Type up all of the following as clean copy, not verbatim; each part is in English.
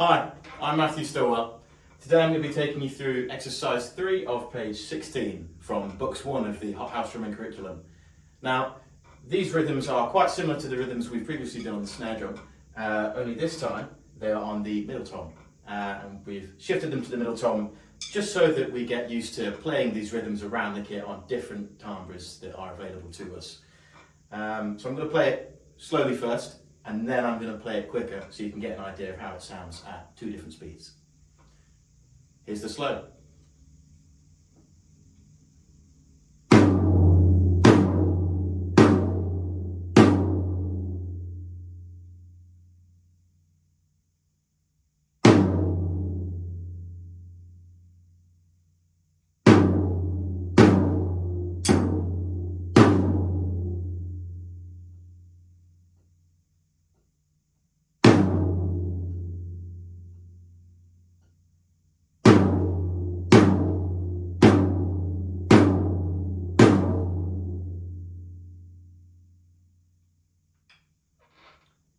Hi, I'm Matthew Stillwell. Today I'm going to be taking you through exercise 3 of page 16 from books 1 of the Hot House Drumming curriculum. Now, these rhythms are quite similar to the rhythms we've previously done on the snare drum, only this time they are on the middle tom. And we've shifted them to the middle tom just so that we get used to playing these rhythms around the kit on different timbres that are available to us. So I'm going to play it slowly first, and then I'm going to play it quicker so you can get an idea of how it sounds at two different speeds. Here's the slow.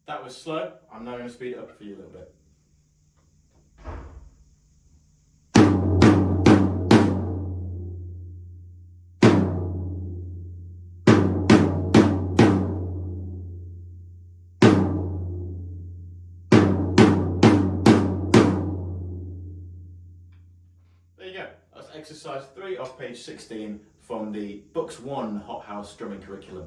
That was slow. I'm now going to speed it up for you a little bit. There you go. That's exercise 3 of page 16 from the books 1 Hot House Drumming curriculum.